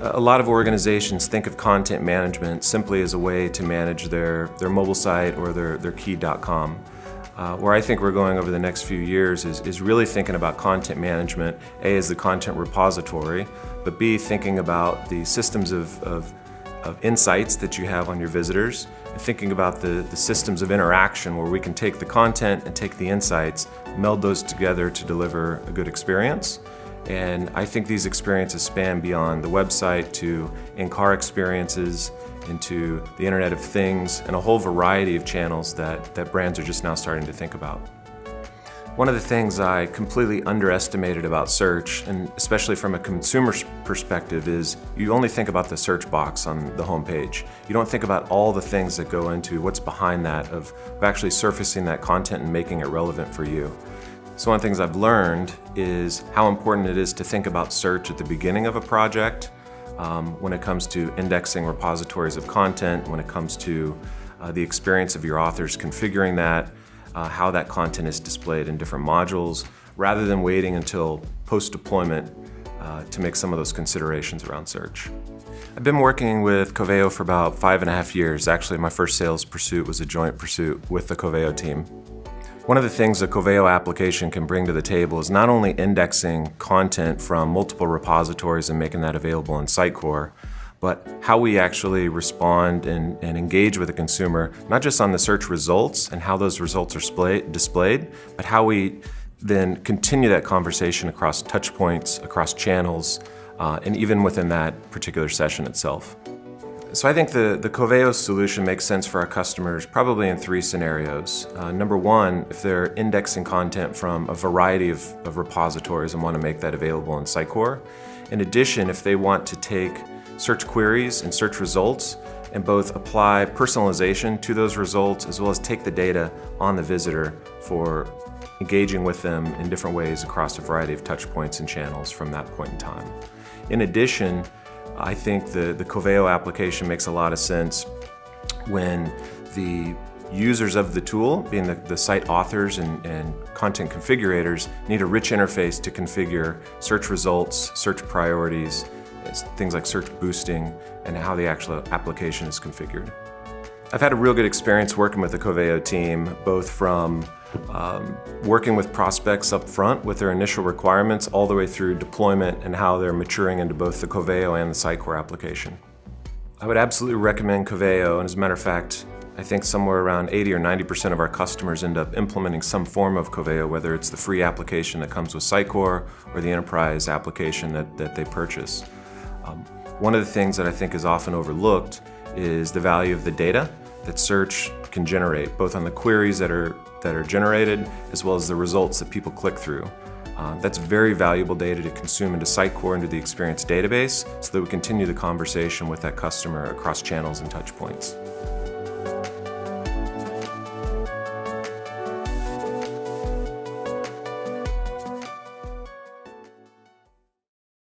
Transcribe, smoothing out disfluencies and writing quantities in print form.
A lot of organizations think of content management simply as a way to manage their mobile site or their key.com. Where I think we're going over the next few years is really thinking about content management, A, as the content repository, but B, thinking about the systems of insights that you have on your visitors, and thinking about the systems of interaction where we can take the content and take the insights, meld those together to deliver a good experience. And I think these experiences span beyond the website to in-car experiences, into the Internet of Things, and a whole variety of channels that brands are just now starting to think about. One of the things I completely underestimated about search, and especially from a consumer perspective, is you only think about the search box on the home page. You don't think about all the things that go into what's behind that of actually surfacing that content and making it relevant for you. So one of the things I've learned is how important it is to think about search at the beginning of a project, when it comes to indexing repositories of content, when it comes to the experience of your authors configuring that, how that content is displayed in different modules, rather than waiting until post-deployment to make some of those considerations around search. I've been working with Coveo for about 5.5 years. Actually, my first sales pursuit was a joint pursuit with the Coveo team. One of the things the Coveo application can bring to the table is not only indexing content from multiple repositories and making that available in Sitecore, but how we actually respond and engage with the consumer, not just on the search results and how those results are displayed, but how we then continue that conversation across touch points, across channels, and even within that particular session itself. So I think the Coveo solution makes sense for our customers probably in 3 scenarios. Number one, if they're indexing content from a variety of repositories and want to make that available in Sitecore. In addition, if they want to take search queries and search results and both apply personalization to those results as well as take the data on the visitor for engaging with them in different ways across a variety of touch points and channels from that point in time. In addition, I think the Coveo application makes a lot of sense when the users of the tool, being the site authors and content configurators, need a rich interface to configure search results, search priorities, things like search boosting, and how the actual application is configured. I've had a real good experience working with the Coveo team, both from working with prospects up front with their initial requirements all the way through deployment and how they're maturing into both the Coveo and the Sitecore application. I would absolutely recommend Coveo, and as a matter of fact, I think somewhere around 80 or 90% of our customers end up implementing some form of Coveo, whether it's the free application that comes with Sitecore or the enterprise application that they purchase. One of the things that I think is often overlooked is the value of the data that search can generate, both on the queries that are generated as well as the results that people click through. That's very valuable data to consume into Sitecore, into the experience database, so that we continue the conversation with that customer across channels and touch points.